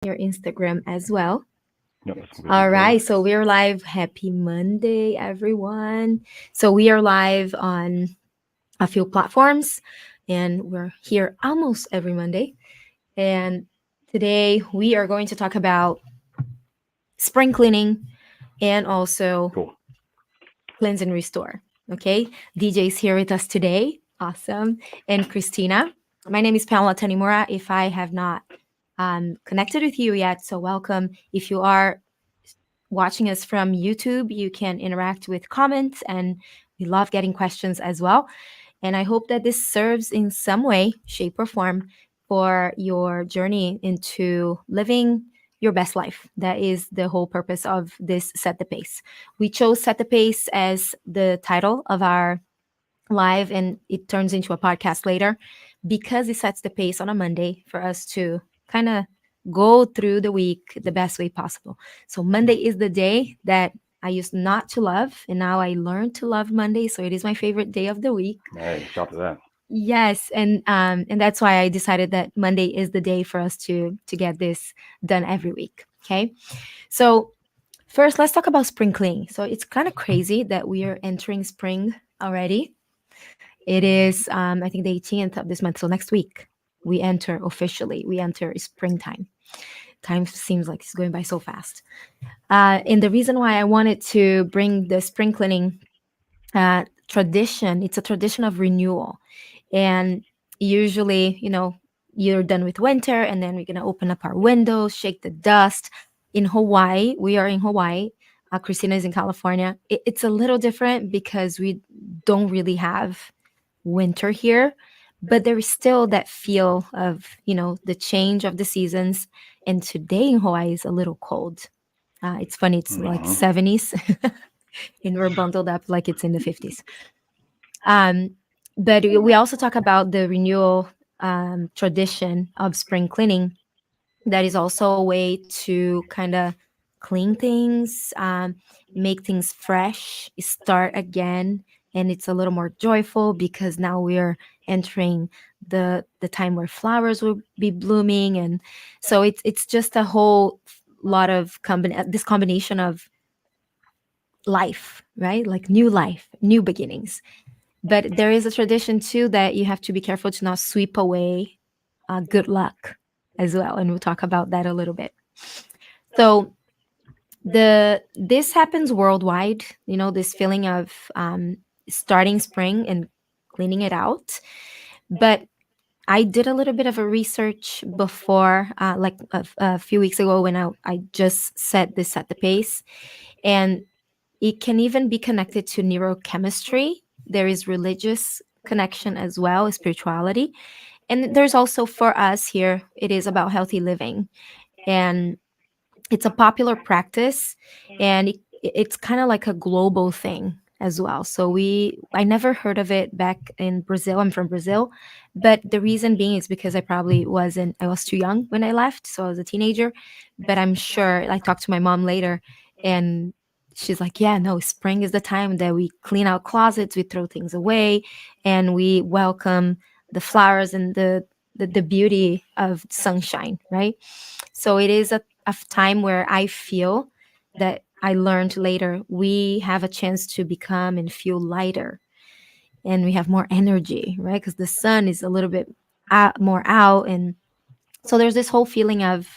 your Instagram as well. Yep, that's some good All details. right, so we're live. Happy Monday, everyone. So we are live on a few platforms, and we're here almost every Monday. And today we are going to talk about spring cleaning and also Cool. cleanse and restore. Okay, DJ's here with us today. Awesome. And Christina. My name is Pamela Tanimura. If I have not connected with you yet, so welcome. If you are watching us from YouTube, you can interact with comments, and we love getting questions as well. And I hope that this serves in some way, shape, or form for your journey into living your best life. That is the whole purpose of this Set the Pace. We chose Set the Pace as the title of our live, and it turns into a podcast later because it sets the pace on a Monday for us to kind of go through the week the best way possible. So Monday is the day that I used not to love, and now I learned to love Monday. So it is my favorite day of the week. Hey, shout to that. Yes, and that's why I decided that Monday is the day for us to get this done every week. Okay, so first let's talk about spring cleaning. So it's kind of crazy that we are entering spring already. It is, I think, the 18th of this month. So next week, we enter officially, we enter springtime. Time seems like it's going by so fast. And the reason why I wanted to bring the spring cleaning tradition, it's a tradition of renewal. And usually, you're done with winter, and then we're going to open up our windows, shake the dust. In Hawaii, we are in Hawaii. Christina is in California. It's a little different because we don't really have winter here, but there is still that feel of, the change of the seasons. And today in Hawaii is a little cold. It's funny, it's like Uh-huh. 70s, and we're bundled up like it's in the 50s. Um, but we also talk about the renewal tradition of spring cleaning. That is also a way to kind of clean things, make things fresh, start again. And it's a little more joyful because now we're entering the time where flowers will be blooming. And so it's just a whole lot of this combination of life, right? Like new life, new beginnings. But there is a tradition too that you have to be careful to not sweep away good luck as well. And we'll talk about that a little bit. So this happens worldwide, this feeling of starting spring and cleaning it out. But I did a little bit of a research before, like a few weeks ago when I just set this at the pace. And it can even be connected to neurochemistry. There is religious connection as well, spirituality. And there's also for us here, it is about healthy living. And it's a popular practice, and it's kind of like a global thing as well. So I never heard of it back in Brazil. I'm from Brazil, but the reason being is because I was too young when I left, so I was a teenager. But I'm sure I talked to my mom later, and she's like, yeah, no, spring is the time that we clean out closets, we throw things away, and we welcome the flowers and the beauty of sunshine, right? So it is a time where I feel that I learned later we have a chance to become and feel lighter, and we have more energy, right? Because the sun is a little bit more out. And so there's this whole feeling of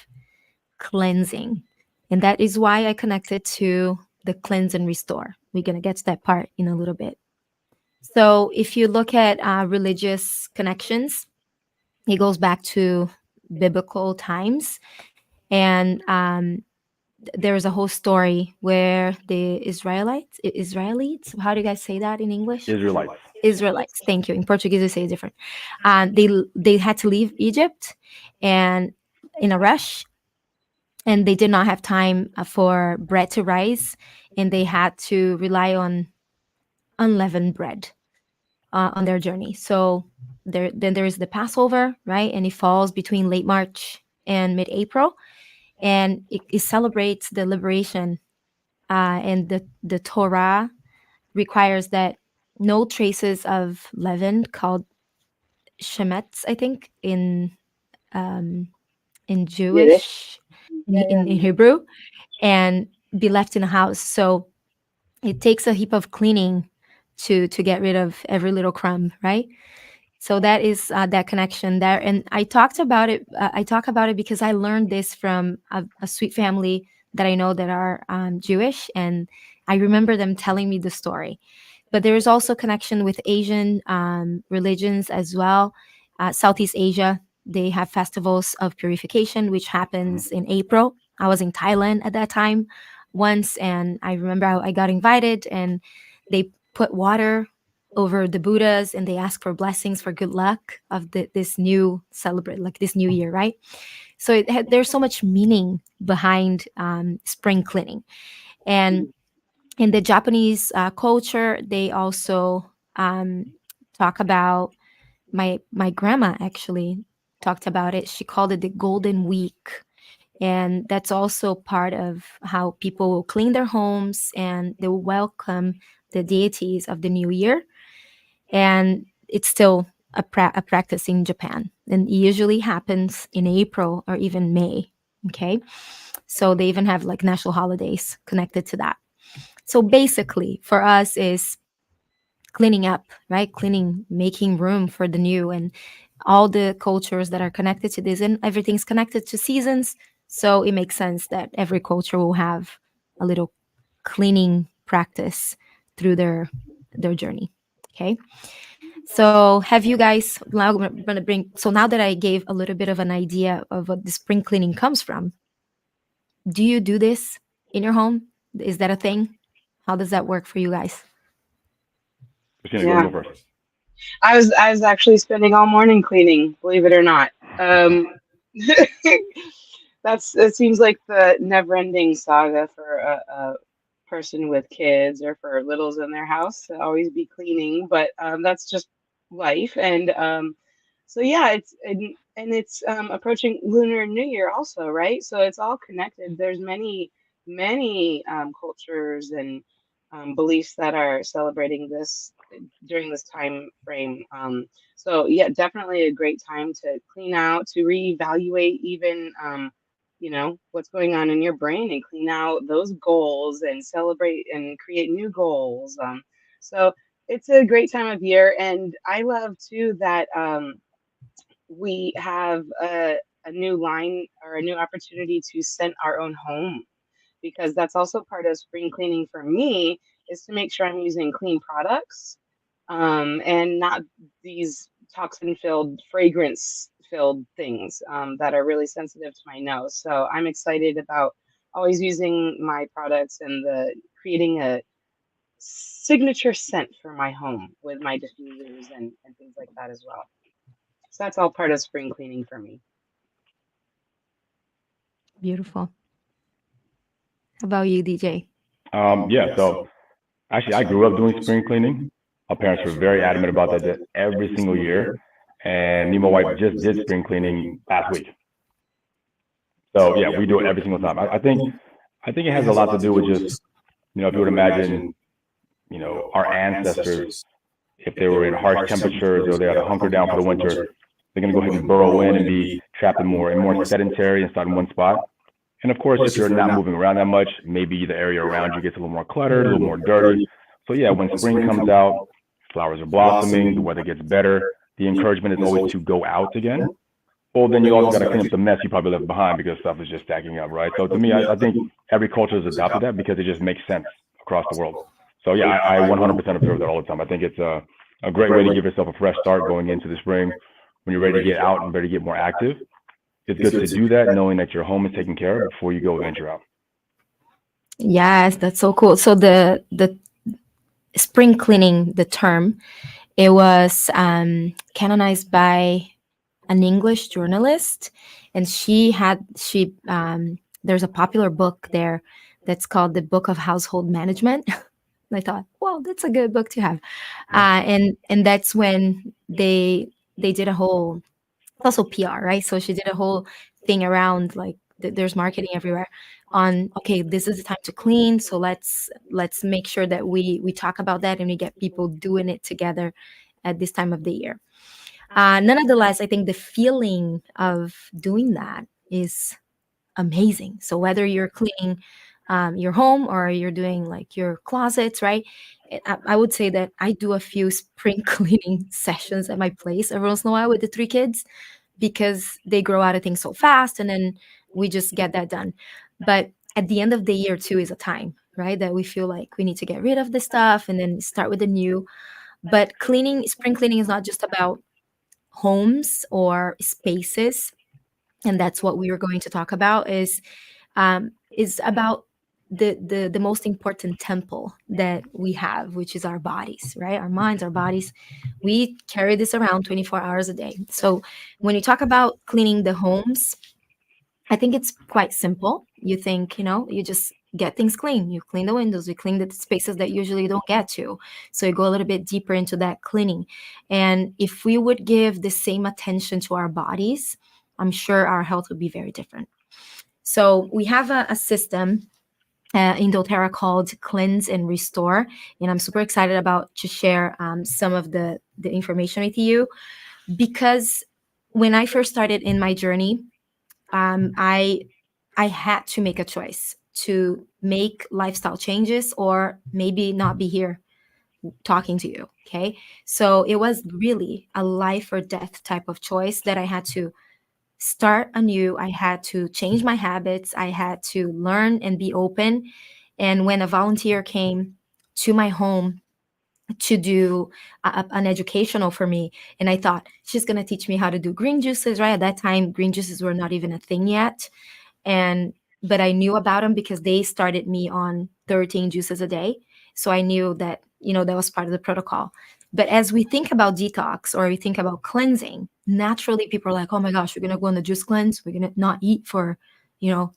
cleansing. And that is why I connected to the cleanse and restore. We're going to get to that part in a little bit. So if you look at religious connections, it goes back to biblical times. And there's a whole story where the Israelites, how do you guys say that in English? Israelites. Israelites, thank you. In Portuguese, we say it different. They had to leave Egypt, and in a rush, and they did not have time for bread to rise, and they had to rely on unleavened bread on their journey. So then there is the Passover, right? And it falls between late March and mid-April, and it celebrates the liberation. And the Torah requires that no traces of leaven, called shemetz, I think, um, in Yiddish. Jewish. in Hebrew, and be left in a house. So it takes a heap of cleaning to get rid of every little crumb, right? So that is that connection there. And I talked about it. I talk about it because I learned this from a sweet family that I know that are Jewish, and I remember them telling me the story. But there is also connection with Asian religions as well. Southeast Asia, they have festivals of purification, which happens in April. I was in Thailand at that time once, and I remember I got invited, and they put water over the Buddhas, and they ask for blessings for good luck of this new celebrate, like this new year, right? So there's so much meaning behind spring cleaning. And in the Japanese culture, they also um, talk about, my grandma actually talked about it. She called it the Golden Week, and that's also part of how people will clean their homes and they will welcome the deities of the new year. And it's still a practice in Japan, and it usually happens in April or even May. Okay, so they even have like national holidays connected to that. So basically, for us is cleaning up, right? Cleaning, making room for the new, and all the cultures that are connected to this, and everything's connected to seasons. So it makes sense that every culture will have a little cleaning practice through their journey. Okay. So have you guys, now I'm gonna bring, so now that I gave a little bit of an idea of what the spring cleaning comes from, do you do this in your home? Is that a thing? How does that work for you guys? Christina, go, Yeah. go first. I was actually spending all morning cleaning, believe it or not. It seems like the never-ending saga for a person with kids or for littles in their house to always be cleaning, but that's just life. And so yeah, it's approaching Lunar New Year also, right? So it's all connected. There's many cultures and beliefs that are celebrating this during this time frame. So yeah, definitely a great time to clean out, to reevaluate even what's going on in your brain and clean out those goals and celebrate and create new goals. So it's a great time of year, and I love too that we have a new line or a new opportunity to scent our own home, because that's also part of spring cleaning for me, is to make sure I'm using clean products, and not these toxin filled, fragrance filled things that are really sensitive to my nose. So I'm excited about always using my products and the creating a signature scent for my home with my diffusers and things like that as well. So that's all part of spring cleaning for me. Beautiful. How about you, DJ? Yeah, so actually, I grew up doing spring cleaning. Our parents were very adamant about that every single year. And me and my wife just did spring cleaning last week. So yeah, we do it every single time. I think it has a lot to do with just, if you would imagine, our ancestors, if they were in harsh temperatures or they had to hunker down for the winter, they're going to go ahead and burrow in and be trapped in more sedentary and start in one spot. And of course, if you're not moving around that much, maybe the area around you gets a little more cluttered, a little more dirty. So yeah, when spring comes out, flowers are blossoming, the weather gets better. The encouragement is always to go out again. Well, then you also got to clean up the mess you probably left behind because stuff is just stacking up, right? So to me, I think every culture has adopted that because it just makes sense across the world. So yeah, I 100% observe that all the time. I think it's a great way to give yourself a fresh start going into the spring when you're ready to get out and ready to get more active. It's good to do that knowing that your home is taken care of before you go venture out. Yes, that's so cool. So the spring cleaning, the term, it was canonized by an English journalist, and there's a popular book there that's called the Book of Household Management. And I thought, well, that's a good book to have, and that's when they did a whole, also PR, right? So she did a whole thing around like there's marketing everywhere on, okay, this is the time to clean, so let's make sure that we talk about that and we get people doing it together at this time of the year. Nonetheless, I think the feeling of doing that is amazing. So whether you're cleaning your home or you're doing like your closets, right? I would say that I do a few spring cleaning sessions at my place every once in a while with the three kids because they grow out of things so fast, and then we just get that done. But at the end of the year too is a time, right, that we feel like we need to get rid of the stuff and then start with the new. But cleaning, spring cleaning, is not just about homes or spaces, and that's what we are going to talk about, is about the most important temple that we have, which is our bodies, right? Our minds, our bodies. We carry this around 24 hours a day. So when you talk about cleaning the homes, I think it's quite simple. You think, you just get things clean. You clean the windows, you clean the spaces that usually you don't get to. So you go a little bit deeper into that cleaning. And if we would give the same attention to our bodies, I'm sure our health would be very different. So we have a system in doTERRA called Cleanse and Restore, and I'm super excited about to share some of the information with you, because when I first started in my journey, I had to make a choice to make lifestyle changes or maybe not be here talking to you. Okay, so it was really a life or death type of choice that I had to start anew. I had to change my habits. I had to learn and be open. And when a volunteer came to my home to do an educational for me, and I thought she's going to teach me how to do green juices, right? At that time, green juices were not even a thing yet. But I knew about them because they started me on 13 juices a day. So I knew that, that was part of the protocol. But as we think about detox or we think about cleansing, naturally people are like, oh my gosh, we're going to go on the juice cleanse. We're going to not eat for,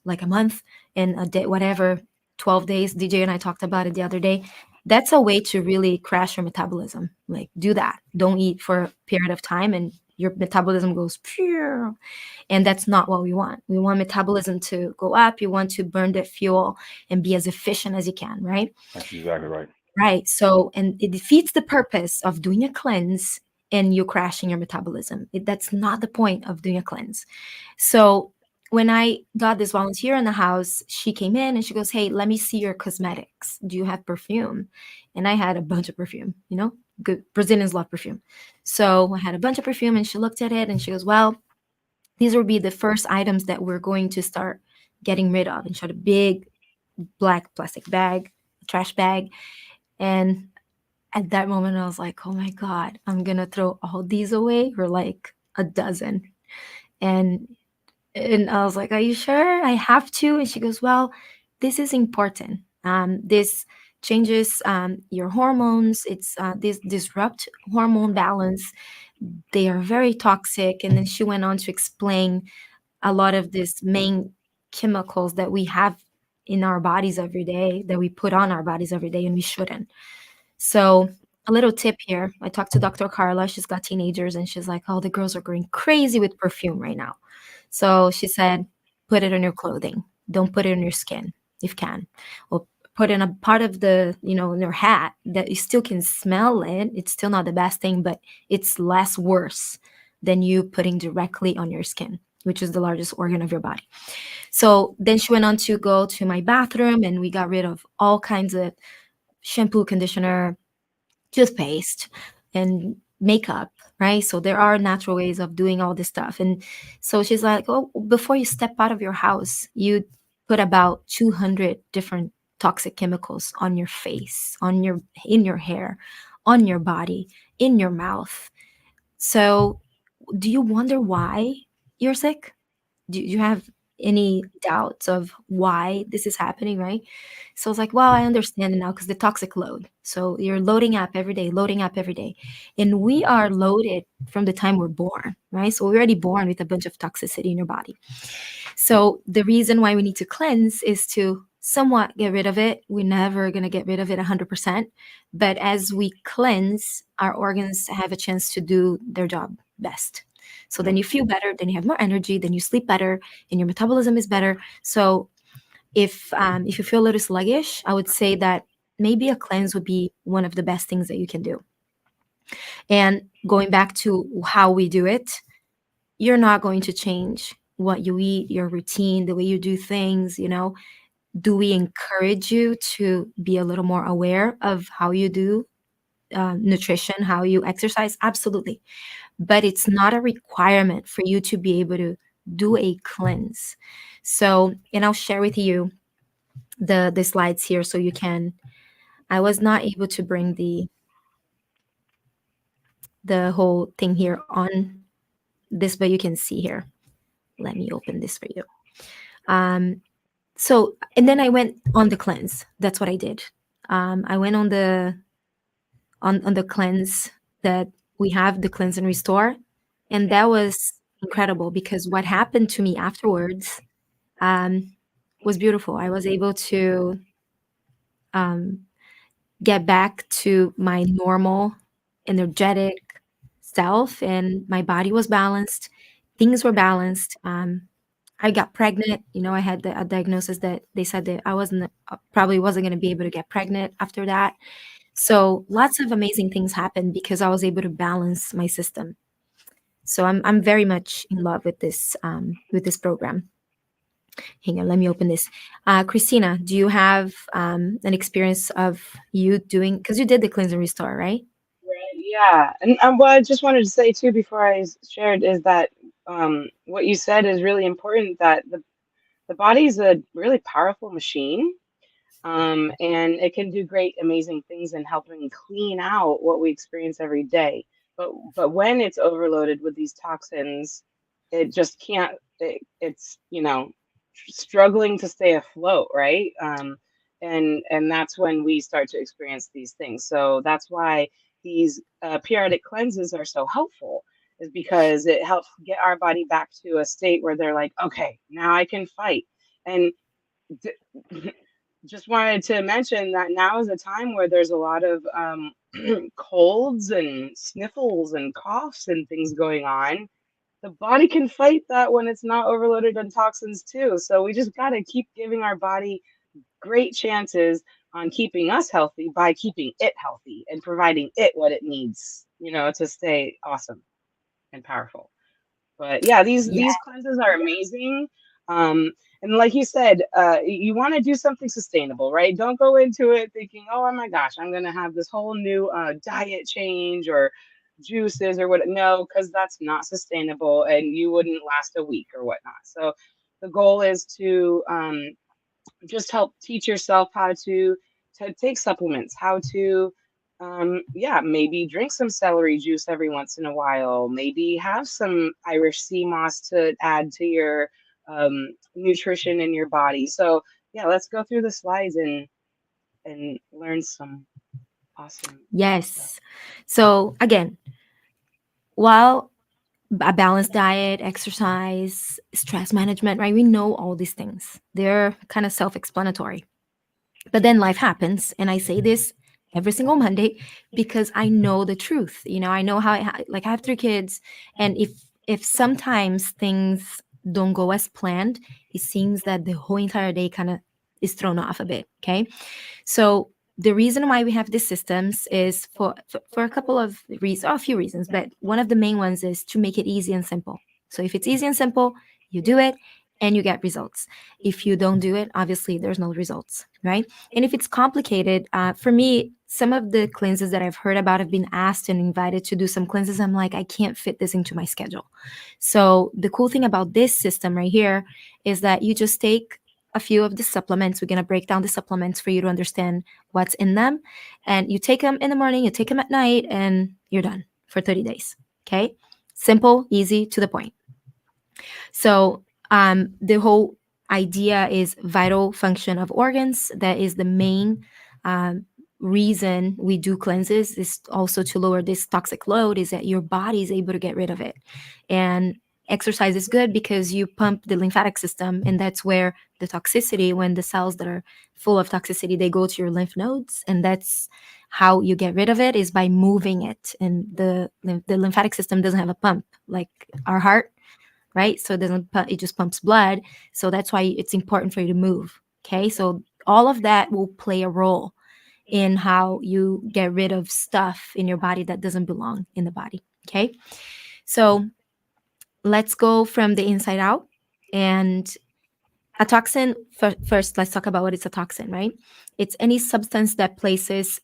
like a month and a day, whatever, 12 days. DJ and I talked about it the other day. That's a way to really crash your metabolism. Like, do that. Don't eat for a period of time and your metabolism goes pure. And that's not what we want. We want metabolism to go up. You want to burn that fuel and be as efficient as you can, right? That's exactly right. Right. So, and it defeats the purpose of doing a cleanse and you crashing your metabolism. That's not the point of doing a cleanse. So when I got this volunteer in the house, she came in and she goes, hey, let me see your cosmetics. Do you have perfume? And I had a bunch of perfume, good. Brazilians love perfume. So I had a bunch of perfume and she looked at it and she goes, well, these will be the first items that we're going to start getting rid of. And she had a big black plastic bag, trash bag. And at that moment, I was like, oh my God, I'm going to throw all these away, or like a dozen. And I was like, are you sure I have to? And she goes, well, this is important. This changes your hormones. This disrupt hormone balance. They are very toxic. And then she went on to explain a lot of these main chemicals that we have in our bodies every day, that we put on our bodies every day, and we shouldn't. So a little tip here. I talked to Dr. Carla. She's got teenagers, and she's like, oh, the girls are going crazy with perfume right now. So she said, put it on your clothing. Don't put it on your skin if you can. Or put in a part of the, in your hat that you still can smell it. It's still not the best thing, but it's less worse than you putting directly on your skin, which is the largest organ of your body. So then she went on to go to my bathroom, and we got rid of all kinds of shampoo, conditioner, toothpaste, and makeup, right? So there are natural ways of doing all this stuff. And so she's like, oh, before you step out of your house, you put about 200 different toxic chemicals on your face, in your hair, on your body, in your mouth. So do you wonder why you're sick? Do you have any doubts of why this is happening, right? So I was like, well, I understand it now, because the toxic load. So you're loading up every day. And we are loaded from the time we're born, right? So we're already born with a bunch of toxicity in your body. So the reason why we need to cleanse is to somewhat get rid of it. We're never going to get rid of it 100%. But as we cleanse, our organs have a chance to do their job best. So then you feel better, then you have more energy, then you sleep better, and your metabolism is better. So if you feel a little sluggish, I would say that maybe a cleanse would be one of the best things that you can do. And going back to how we do it, you're not going to change what you eat, your routine, the way you do things, do we encourage you to be a little more aware of how you do nutrition, how you exercise? Absolutely. But it's not a requirement for you to be able to do a cleanse. So, and I'll share with you the slides here so you can. I was not able to bring the whole thing here on this, but you can see here. Let me open this for you. So, and then I went on the cleanse. That's what I did. I went on the cleanse that we have, the cleanse and restore, and that was incredible because what happened to me afterwards was beautiful. I was able to get back to my normal, energetic self, and my body was balanced. Things were balanced. I got pregnant. I had a diagnosis that they said that I probably wasn't going to be able to get pregnant after that. So lots of amazing things happened because I was able to balance my system. So I'm very much in love with this program. Hang on, let me open this. Christina, do you have an experience of you doing, because you did the cleanse and restore, right? Right, yeah. And what I just wanted to say too before I shared is that what you said is really important, that the body is a really powerful machine. And it can do great, amazing things in helping clean out what we experience every day. But when it's overloaded with these toxins, it just can't. It's struggling to stay afloat, right? And that's when we start to experience these things. So that's why these periodic cleanses are so helpful, is because it helps get our body back to a state where they're like, okay, now I can fight. And just wanted to mention that now is a time where there's a lot of colds and sniffles and coughs and things going on. The body can fight that when it's not overloaded on toxins too. So we just got to keep giving our body great chances on keeping us healthy by keeping it healthy and providing it what it needs, to stay awesome and powerful. But yeah, these cleanses are amazing. And like you said, you want to do something sustainable, right? Don't go into it thinking, oh my gosh, I'm going to have this whole new diet change or juices or what. No, because that's not sustainable and you wouldn't last a week or whatnot. So the goal is to just help teach yourself how to take supplements, how to maybe drink some celery juice every once in a while, maybe have some Irish sea moss to add to your nutrition in your body. So yeah, let's go through the slides and learn some awesome Yes. stuff. So again, while a balanced diet, exercise, stress management, right? We know all these things. They're kind of self-explanatory. But then life happens, and I say this every single Monday because I know the truth. I know how I have 3 kids, and if sometimes things don't go as planned, it seems that the whole entire day kind of is thrown off a bit. Okay, so the reason why we have these systems is for a couple of reasons, a few reasons, but one of the main ones is to make it easy and simple. So if it's easy and simple, you do it and you get results. If you don't do it, obviously there's no results, right? And if it's complicated, for me, some of the cleanses that I've heard about, have been asked and invited to do some cleanses. I'm like, I can't fit this into my schedule. So the cool thing about this system right here is that you just take a few of the supplements. We're going to break down the supplements for you to understand what's in them. And you take them in the morning, you take them at night, and you're done for 30 days. Okay. Simple, easy, to the point. So the whole idea is vital function of organs. That is the main reason we do cleanses, is also to lower this toxic load, is that your body is able to get rid of it. And exercise is good because you pump the lymphatic system, and that's where the toxicity, when the cells that are full of toxicity, they go to your lymph nodes, and that's how you get rid of it, is by moving it. And the lymphatic system doesn't have a pump like our heart, right? So it just pumps blood. So that's why it's important for you to move. Okay, so all of that will play a role in how you get rid of stuff in your body that doesn't belong in the body. Okay, so let's go from the inside out. And a toxin, first, let's talk about what is a toxin, right? It's any substance that places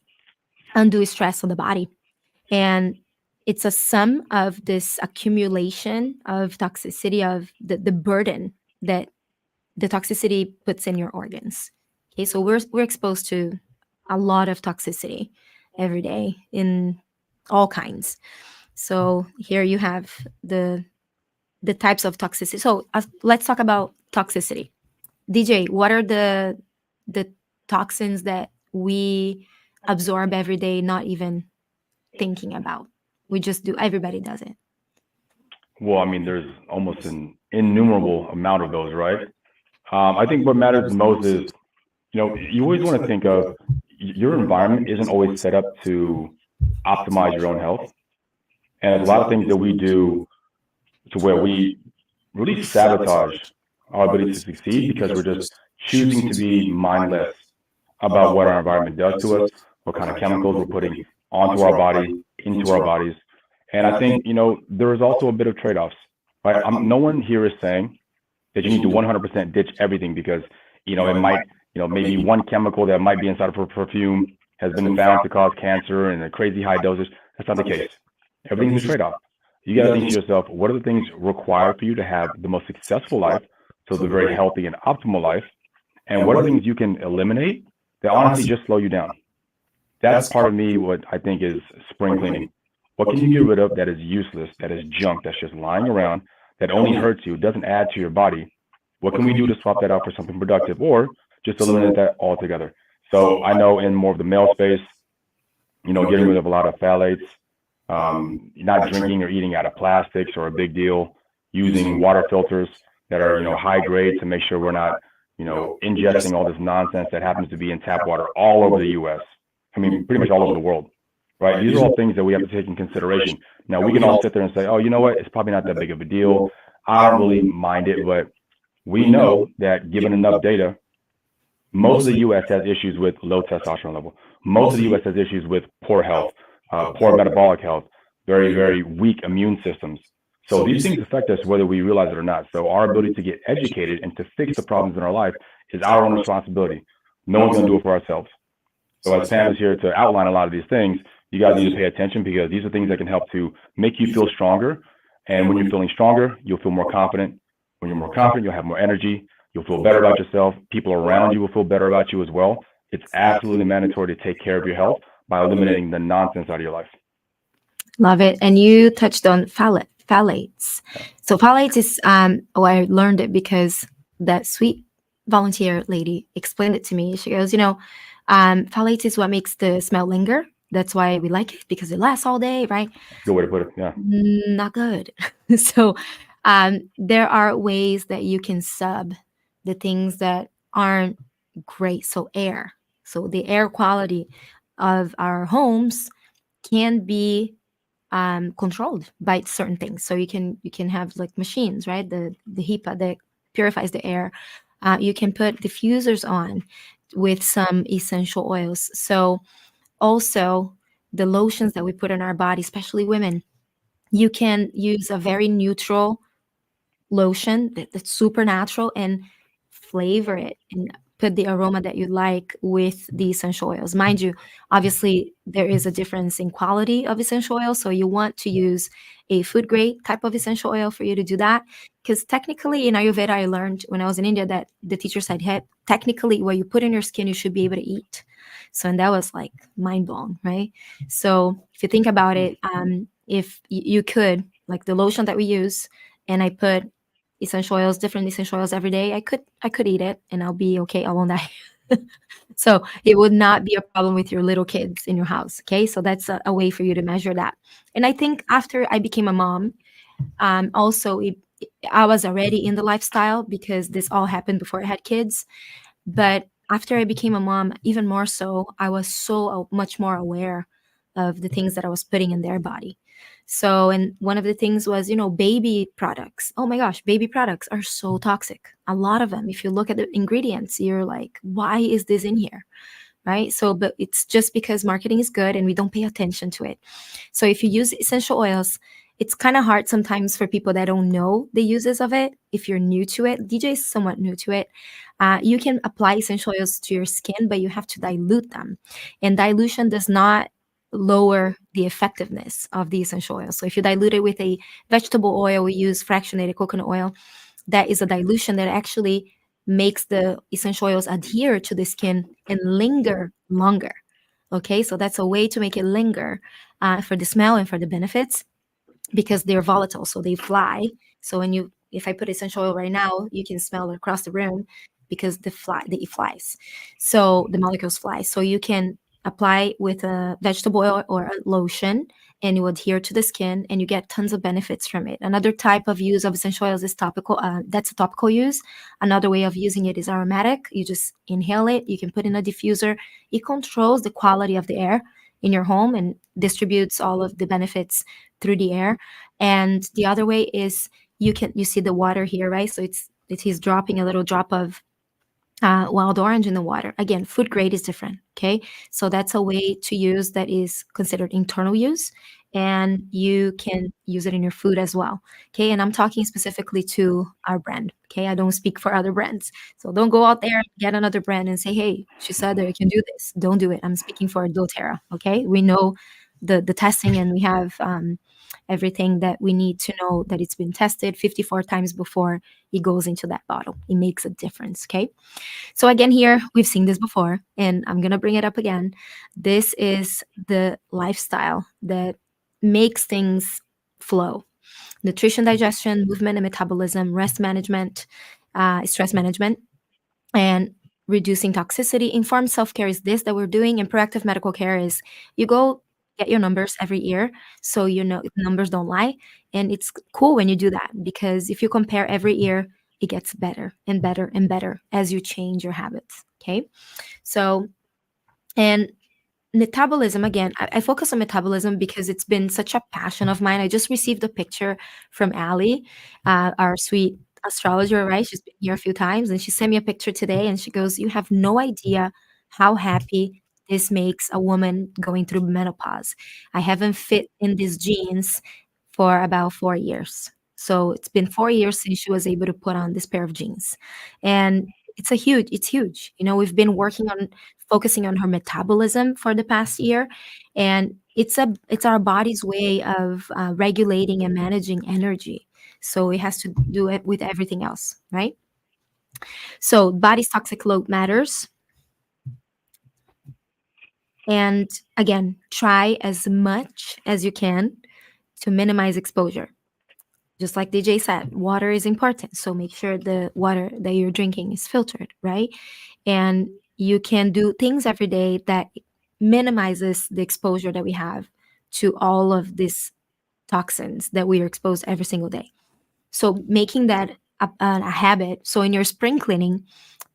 undue stress on the body. And it's a sum of this accumulation of toxicity, of the burden that the toxicity puts in your organs. Okay, so we're exposed to a lot of toxicity every day in all kinds. So here you have the types of toxicity. So let's talk about toxicity. DJ, what are the toxins that we absorb every day, not even thinking about? We just do. Everybody does it. Well, I mean, there's almost an innumerable amount of those, right? I think what matters the most is, you always want to think of your environment isn't always set up to optimize your own health. And there's a lot of things that we do to where we really sabotage our ability to succeed because we're just choosing to be mindless about what our environment does to us, what kind of chemicals we're putting onto our body, into our bodies. And I think, there is also a bit of trade-offs, right? No one here is saying that you need to 100% ditch everything because, it might, maybe one chemical that might be inside of a perfume has been found to cause cancer in a crazy high dosage. That's not the case. Everything's a trade-off. You got to think to yourself, what are the things required for you to have the most successful life, so the very healthy and optimal life, and what are the things you can eliminate that honestly just slow you down? That's part of me, what I think is spring cleaning. What can you get rid of that is useless, that is junk, that's just lying around, that only hurts you, doesn't add to your body? What can we do to swap that out for something productive, or just eliminate that altogether? So I know in more of the male space, getting rid of a lot of phthalates, not drinking or eating out of plastics are a big deal, using water filters that are, high grade to make sure we're not, ingesting all this nonsense that happens to be in tap water all over the U.S. I mean, pretty much all over the world, right? These are all things that we have to take in consideration. Now, we can all sit there and say, oh, you know what? It's probably not that big of a deal. I don't really mind it, but we know that given enough data, most of the U.S. has issues with low testosterone level. Most of the U.S. has issues with poor health, poor metabolic health, very, very weak immune systems. So these things affect us whether we realize it or not. So our ability to get educated and to fix the problems in our life is our own responsibility. No one's going to do it for ourselves. So as Pam is here to outline a lot of these things, you guys need to pay attention because these are things that can help to make you feel stronger. And when you're feeling stronger, you'll feel more confident. When you're more confident, you'll have more energy. You'll feel better about yourself. People around you will feel better about you as well. It's absolutely mandatory to take care of your health by eliminating the nonsense out of your life. Love it. And you touched on phthalates. So phthalates is, I learned it because that sweet volunteer lady explained it to me. She goes, phthalates is what makes the smell linger. That's why we like it, because it lasts all day, right? Good way to put it, yeah. Not good. So there are ways that you can sub the things that aren't great. So air. So the air quality of our homes can be controlled by certain things. So you can have like machines, right? The HEPA that purifies the air. You can put diffusers on with some essential oils. So also the lotions that we put on our body, especially women, you can use a very neutral lotion that's super natural and flavor it and put the aroma that you like with the essential oils. Mind you, obviously there is a difference in quality of essential oil. So you want to use a food grade type of essential oil for you to do that. Because technically in Ayurveda, I learned when I was in India that the teacher said, hey, technically what you put in your skin, you should be able to eat. So, and that was like mind blown, right? So if you think about it, if you could, like the lotion that we use, and I put essential oils, different essential oils every day, I could eat it and I'll be okay. I won't die. So it would not be a problem with your little kids in your house. Okay. So that's a way for you to measure that. And I think after I became a mom, also I was already in the lifestyle because this all happened before I had kids. But after I became a mom, even more so, I was so much more aware of the things that I was putting in their body. So, and one of the things was, baby products. Oh my gosh, baby products are so toxic. A lot of them. If you look at the ingredients, you're like, why is this in here? Right? So, but it's just because marketing is good and we don't pay attention to it. So if you use essential oils it's kind of hard sometimes for people that don't know the uses of it. If you're new to it, DJ is somewhat new to it. You can apply essential oils to your skin, but you have to dilute them. And dilution does not lower the effectiveness of the essential oil. So if you dilute it with a vegetable oil, we use fractionated coconut oil. That is a dilution that actually makes the essential oils adhere to the skin and linger longer. Okay, so that's a way to make it linger for the smell and for the benefits, because they're volatile, so they fly. So if I put essential oil right now, you can smell it across the room because it flies. So the molecules fly. So you can apply with a vegetable oil or a lotion, and you adhere to the skin, and you get tons of benefits from it. Another type of use of essential oils is topical. That's a topical use. Another way of using it is aromatic. You just inhale it. You can put in a diffuser. It controls the quality of the air in your home and distributes all of the benefits through the air. And the other way is you see the water here, right? So he's dropping a little drop of wild orange in the water. Again, food grade is different. Okay, so that's a way to use that is considered internal use, and you can use it in your food as well. Okay, and I'm talking specifically to our brand. Okay, I don't speak for other brands, so don't go out there and get another brand and say, "Hey, she said that you can do this." Don't do it. I'm speaking for doTERRA. Okay, we know the testing, and we have everything that we need to know that it's been tested 54 times before it goes into that bottle. It makes a difference. Okay. So again, here we've seen this before, and I'm gonna bring it up again. This is the lifestyle that makes things flow: nutrition, digestion, movement and metabolism, rest management, stress management, and reducing toxicity. Informed self-care is this that we're doing, and proactive medical care is you go get your numbers every year, so you know numbers don't lie. And it's cool when you do that, because if you compare every year, it gets better and better and better as you change your habits. Okay, so, and metabolism, again, I focus on metabolism because it's been such a passion of mine. I just received a picture from Allie, our sweet astrologer, right? She's been here a few times, and she sent me a picture today, and she goes, "You have no idea how happy this makes a woman going through menopause. I haven't fit in these jeans for about 4 years." So it's been 4 years since she was able to put on this pair of jeans. And it's huge. We've been working on focusing on her metabolism for the past year, and it's our body's way of regulating and managing energy. So it has to do it with everything else, right? So body's toxic load matters. And again, try as much as you can to minimize exposure. Just like DJ said, water is important. So make sure the water that you're drinking is filtered, right? And you can do things every day that minimizes the exposure that we have to all of these toxins that we are exposed every single day. So making that a habit. So in your spring cleaning,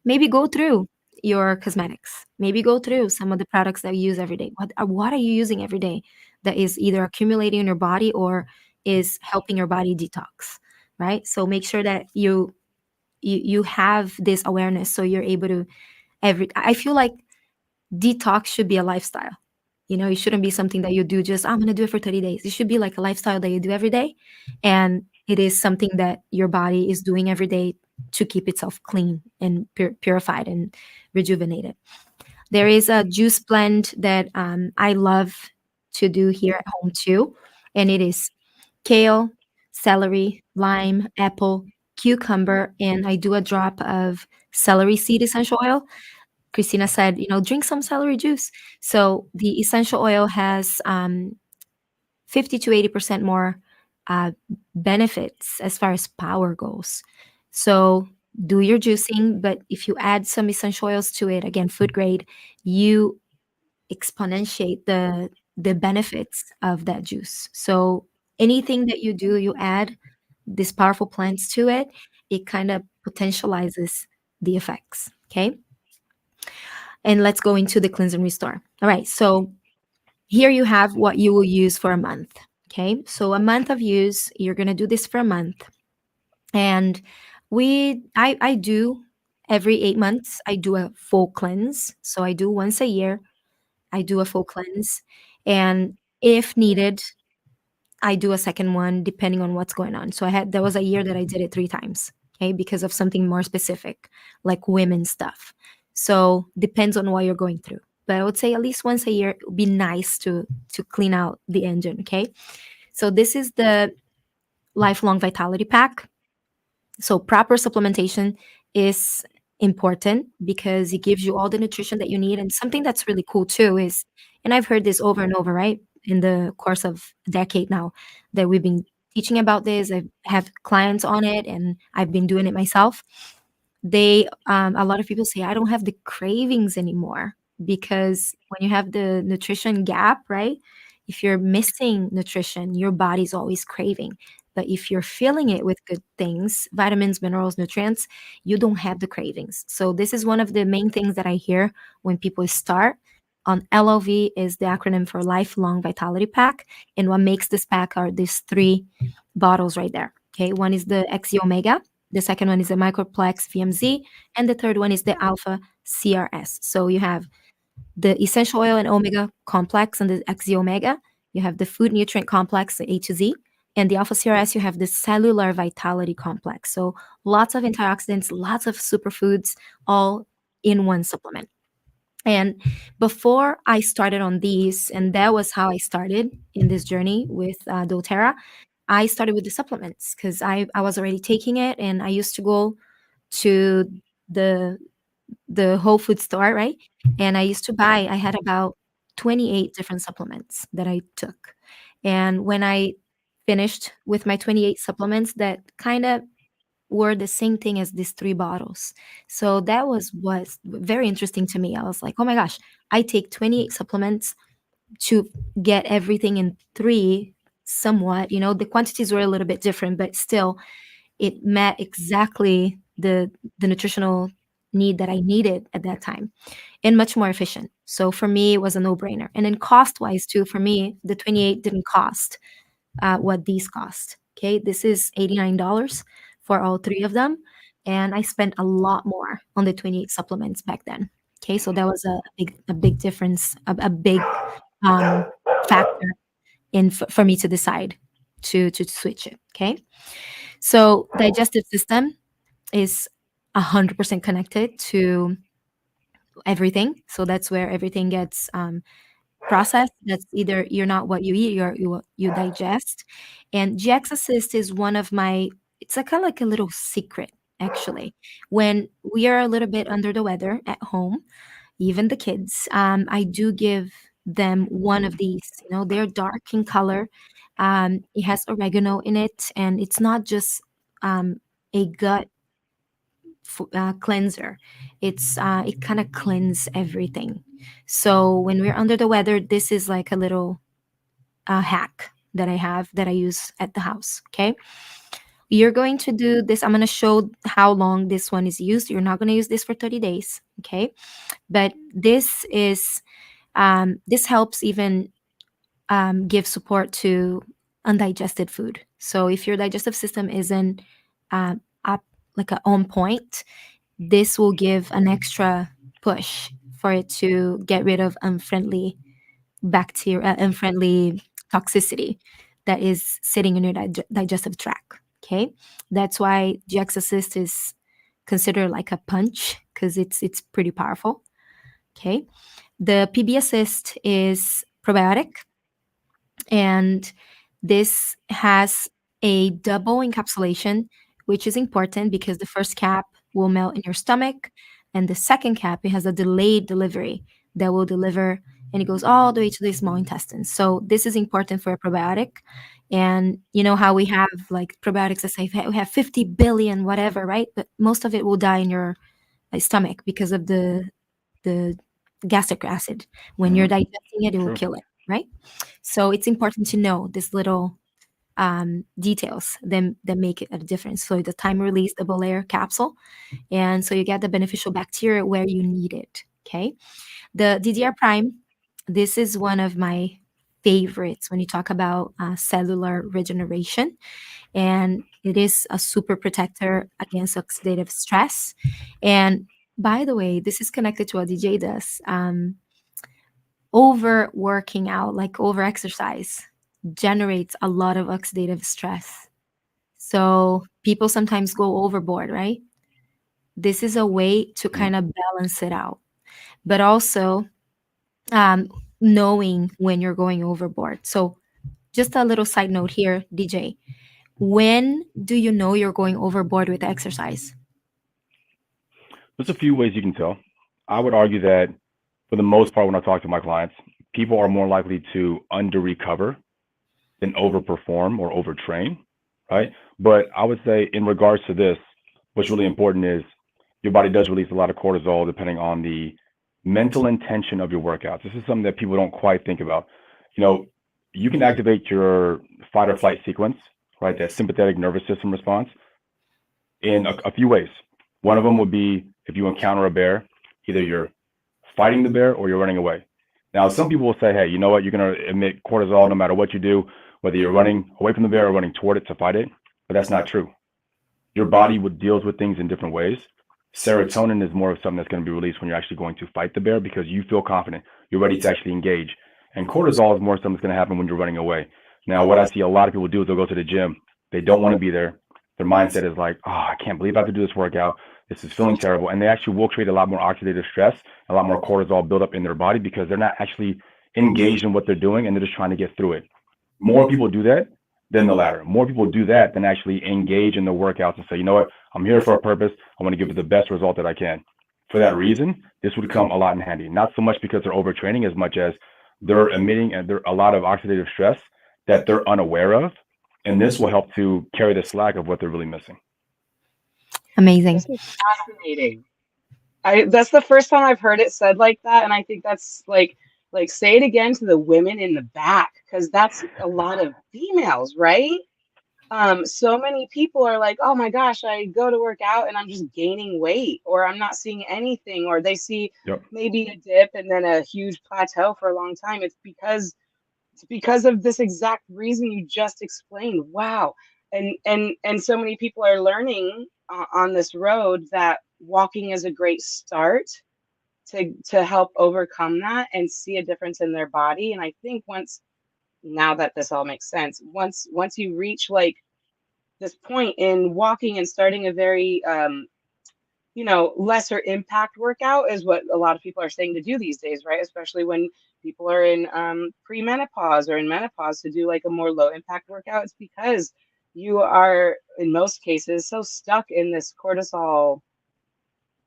maybe go through your cosmetics. Maybe go through some of the products that you use every day. What are you using every day that is either accumulating in your body or is helping your body detox, right? So make sure that you have this awareness, so you're able to I feel like detox should be a lifestyle. It shouldn't be something that you do just, I'm going to do it for 30 days. It should be like a lifestyle that you do every day. And it is something that your body is doing every day to keep itself clean and purified and rejuvenated. There is a juice blend that I love to do here at home too. And it is kale, celery, lime, apple, cucumber, and I do a drop of celery seed essential oil. Christina said, drink some celery juice. So the essential oil has 50 to 80% more uh, benefits as far as power goes. So do your juicing, but if you add some essential oils to it, again, food grade, you exponentiate the benefits of that juice. So anything that you do, you add these powerful plants to it, it kind of potentializes the effects. Okay. And let's go into the cleanse and restore. All right. So here you have what you will use for a month. Okay. So a month of use, you're going to do this for a month. And I do every 8 months, I do a full cleanse. So I do once a year, I do a full cleanse. And if needed, I do a second one depending on what's going on. So there was a year that I did it 3 times, okay, because of something more specific, like women stuff. So depends on what you're going through. But I would say at least once a year it would be nice to clean out the engine, okay? So this is the lifelong vitality pack. So proper supplementation is important because it gives you all the nutrition that you need. And something that's really cool too is, and I've heard this over and over, right? In the course of a decade now that we've been teaching about this. I have clients on it and I've been doing it myself. A lot of people say, I don't have the cravings anymore because when you have the nutrition gap, right? If you're missing nutrition, your body's always craving. But if you're filling it with good things, vitamins, minerals, nutrients, you don't have the cravings. So this is one of the main things that I hear when people start on LOV is the acronym for Lifelong Vitality Pack. And what makes this pack are these 3 bottles right there. Okay, one is the XE Omega, the second one is the Microplex VMZ, and the third one is the Alpha CRS. So you have the essential oil and omega complex and the XZ omega. You have the food nutrient complex, the A to Z, and the alpha CRS. You have the cellular vitality complex. So lots of antioxidants, lots of superfoods, all in one supplement. And before I started on these, and that was how I started in this journey with doTERRA, I started with the supplements because I was already taking it, and I used to go to the the Whole Food store, right? And I had about 28 different supplements that I took. And when I finished with my 28 supplements, that kind of were the same thing as these 3 bottles. So that was very interesting to me. I was like, oh my gosh, I take 28 supplements to get everything in 3 somewhat. The quantities were a little bit different, but still it met exactly the nutritional need that I needed at that time and much more efficient. So for me, it was a no-brainer. And then cost-wise too, for me, the 28 didn't cost what these cost. Okay, this is $89 for all 3 of them, and I spent a lot more on the 28 supplements back then. Okay, so that was a big difference, a big um, factor for me to decide to switch it. Okay, so digestive system is 100% connected to everything. So that's where everything gets processed. That's either you're not what you eat, you digest. And GX Assist is one of my. It's a kind of like a little secret, actually. When we are a little bit under the weather at home, even the kids, I do give them one of these. They're dark in color. It has oregano in it, and it's not just a gut cleanser. It kind of cleans everything. So when we're under the weather, this is like a little hack that I have that I use at the house. Okay, you're going to do this. I'm going to show how long this one is used. You're not going to use this for 30 days. Okay, but this helps even give support to undigested food. So if your digestive system isn't up like on point, this will give an extra push for it to get rid of unfriendly bacteria, unfriendly toxicity that is sitting in your digestive tract. Okay, that's why GX Assist is considered like a punch because it's pretty powerful. Okay, the PB Assist is probiotic, and this has a double encapsulation, which is important because the first cap will melt in your stomach, and the second cap, it has a delayed delivery that will deliver, and it goes all the way to the small intestine. So this is important for a probiotic. And you know how we have like probiotics that say we have 50 billion whatever, right? But most of it will die in your stomach because of the gastric acid. When you're digesting it, it will True. kill it, right? So it's important to know this little details that make it a difference. So the time release double layer capsule, and so you get the beneficial bacteria where you need it. Okay, the DDR Prime. This is one of my favorites when you talk about cellular regeneration, and it is a super protector against oxidative stress. And by the way, this is connected to what DJ does. Over working out, like over exercise, generates a lot of oxidative stress. So people sometimes go overboard, right? This is a way to kind of balance it out, but also um, knowing when you're going overboard. So just a little side note here, DJ. When do you know you're going overboard with exercise? There's a few ways you can tell. I would argue that for the most part, when I talk to my clients, people are more likely to under recover than overperform or overtrain, right? But I would say in regards to this, what's really important is your body does release a lot of cortisol depending on the mental intention of your workouts. This is something that people don't quite think about. You know, you can activate your fight or flight sequence, right? That sympathetic nervous system response in a few ways. One of them would be if you encounter a bear, either you're fighting the bear or you're running away. Now, some people will say, hey, you know what? You're going to emit cortisol no matter what you do, whether you're running away from the bear or running toward it to fight it. But that's not true. Your body deals with things in different ways. Serotonin is more of something that's going to be released when you're actually going to fight the bear because you feel confident. You're ready to actually engage. And cortisol is more something that's going to happen when you're running away. Now, what I see a lot of people do is they'll go to the gym. They don't want to be there. Their mindset is like, oh, I can't believe I have to do this workout. This is feeling terrible. And they actually will create a lot more oxidative stress, a lot more cortisol buildup in their body because they're not actually engaged in what they're doing and they're just trying to get through it. More people do that than the latter. More people do that than actually engage in the workouts and say, you know what, I'm here for a purpose. I want to give it the best result that I can. For that reason, this would come a lot in handy. Not so much because they're overtraining as much as they're emitting a lot of oxidative stress that they're unaware of. And this will help to carry the slack of what they're really missing. Amazing. This is fascinating. That's the first time I've heard it said like that, and I think that's like say it again to the women in the back, because that's a lot of females, right? So many people are like, oh my gosh, I go to work out and I'm just gaining weight, or I'm not seeing anything, or they see maybe a dip and then a huge plateau for a long time. It's because of this exact reason you just explained. Wow. And so many people are learning on this road that walking is a great start to help overcome that and see a difference in their body. And I think now that this all makes sense, once you reach like this point in walking and starting a very lesser impact workout is what a lot of people are saying to do these days, right? Especially when people are in premenopause or in menopause, to do like a more low impact workout. It's because you are, in most cases, so stuck in this cortisol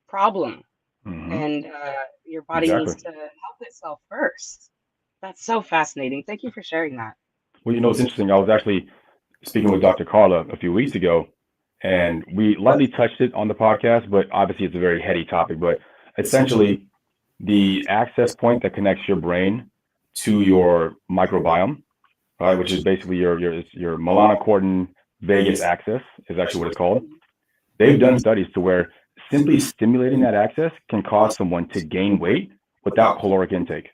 problem. Mm-hmm. And your body needs to help itself first. That's so fascinating. Thank you for sharing that. Well, it's interesting. I was actually speaking with Dr. Carla a few weeks ago, and we lightly touched it on the podcast, but obviously it's a very heady topic. But essentially, the access point that connects your brain to your microbiome, right, which is basically your melanocortin vagus axis, is actually what it's called. They've done studies to where simply stimulating that axis can cause someone to gain weight without caloric intake.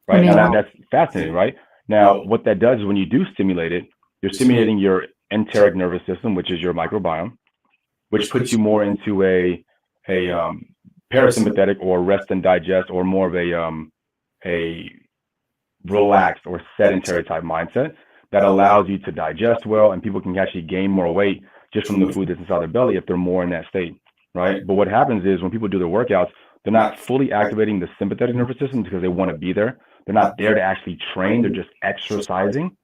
Right? Now that's fascinating, right? Now, what that does is when you do stimulate it, you're stimulating your enteric nervous system, which is your microbiome, which puts you more into a parasympathetic or rest and digest, or more of a relaxed or sedentary type mindset that allows you to digest well, and people can actually gain more weight just from the food that's inside their belly if they're more in that state, right? But what happens is when people do their workouts, they're not fully activating the sympathetic nervous system because they want to be there. They're not there to actually train. They're just exercising.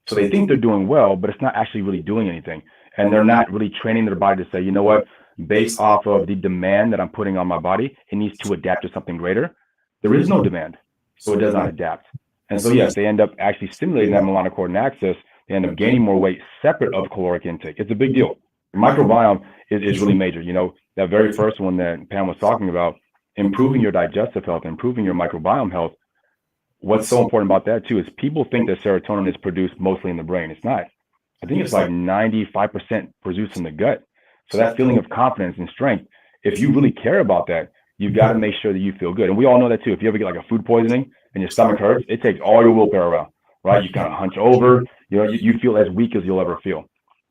So they think they're doing well, but it's not actually really doing anything. And they're not really training their body to say, you know what, based off of the demand that I'm putting on my body, it needs to adapt to something greater. There is no demand, so it does not adapt. And so, yes, they end up actually stimulating that melanocortin axis. They end up gaining more weight separate of caloric intake. It's a big deal. Your microbiome is really major. That very first one that Pam was talking about, improving your digestive health, improving your microbiome health. What's so important about that too is people think that serotonin is produced mostly in the brain. It's not. I think it's like 95% produced in the gut. So that feeling of confidence and strength, if you really care about that, you've got to make sure that you feel good. And we all know that too. If you ever get like a food poisoning and your stomach hurts, it takes all your willpower out, right? You kind of hunch over, you feel as weak as you'll ever feel.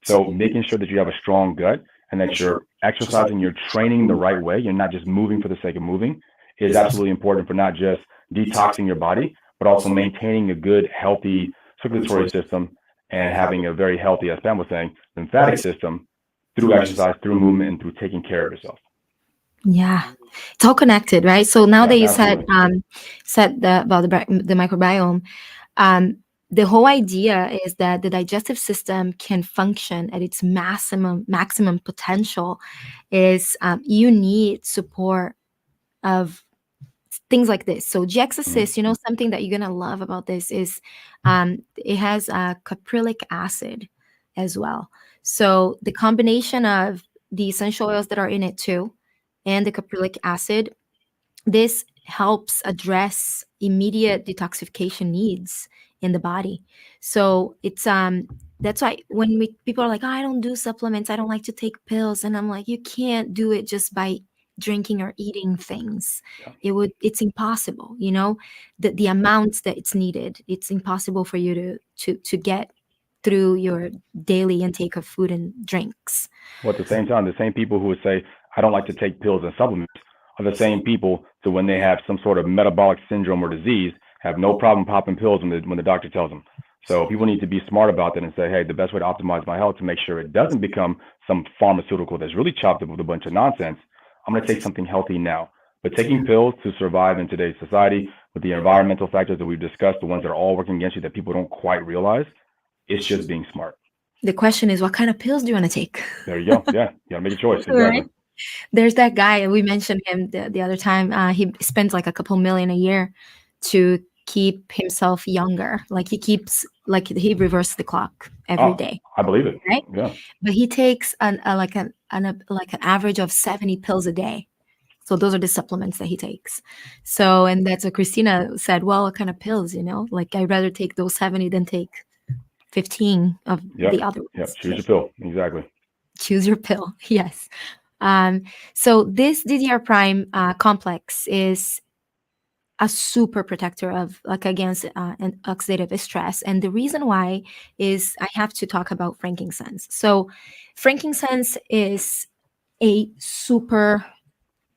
So making sure that you have a strong gut and that you're exercising, you're training the right way, you're not just moving for the sake of moving, is absolutely important for not just detoxing your body, but also maintaining a good, healthy circulatory system and having a very healthy, as Pam was saying, lymphatic system through exercise, through movement, and through taking care of yourself. Yeah, it's all connected, right? So now that you Absolutely. said about the microbiome, um, the whole idea is that the digestive system can function at its maximum potential. Is you need support of things like this. So GX Assist, something that you're gonna love about this is it has caprylic acid as well. So the combination of the essential oils that are in it too, and the caprylic acid, this helps address immediate detoxification needs in the body. So it's that's why when people are like, oh, I don't do supplements, I don't like to take pills, and I'm like, you can't do it just by drinking or eating things. Yeah. It's impossible, the amounts that it's needed. It's impossible for you to get through your daily intake of food and drinks. Well, at the same time, the same people who would say, I don't like to take pills and supplements are the same people so when they have some sort of metabolic syndrome or disease, have no problem popping pills when the doctor tells them. So people need to be smart about that and say, hey, the best way to optimize my health to make sure it doesn't become some pharmaceutical that's really chopped up with a bunch of nonsense, I'm going to take something healthy now. But taking pills to survive in today's society with the environmental factors that we've discussed, the ones that are all working against you that people don't quite realize, it's just being smart. The question is, what kind of pills do you want to take? There you go. Yeah, you gotta make a choice. Exactly. Right? There's that guy, we mentioned him the other time. He spends like a couple million a year to keep himself younger. Like he reverses the clock every day. I believe it. Right? Yeah. But he takes an average of 70 pills a day. So those are the supplements that he takes. So, and that's what Christina said. Well, what kind of pills? Like I'd rather take those 70 than take 15 of the other ones. Yep. Choose your pill. Exactly. Choose your pill. Yes. So this DDR prime complex is a super protector of against oxidative stress. And the reason why is I have to talk about frankincense. So frankincense is a super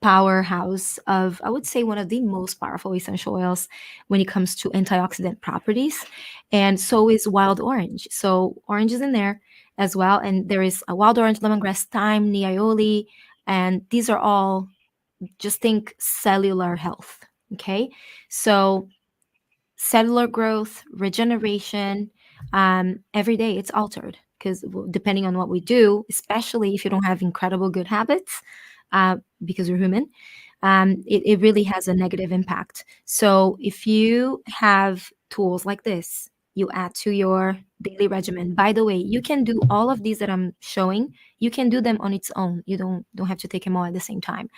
powerhouse of, I would say, one of the most powerful essential oils when it comes to antioxidant properties. And so is wild orange. So orange is in there as well. And there is a wild orange, lemongrass, thyme, niaoli, and these are all, just think cellular health. Okay. So cellular growth, regeneration, every day it's altered because depending on what we do, especially if you don't have incredible good habits, because you're human, it really has a negative impact. So if you have tools like this, you add to your daily regimen. By the way, you can do all of these that I'm showing. You can do them on its own. You don't have to take them all at the same time.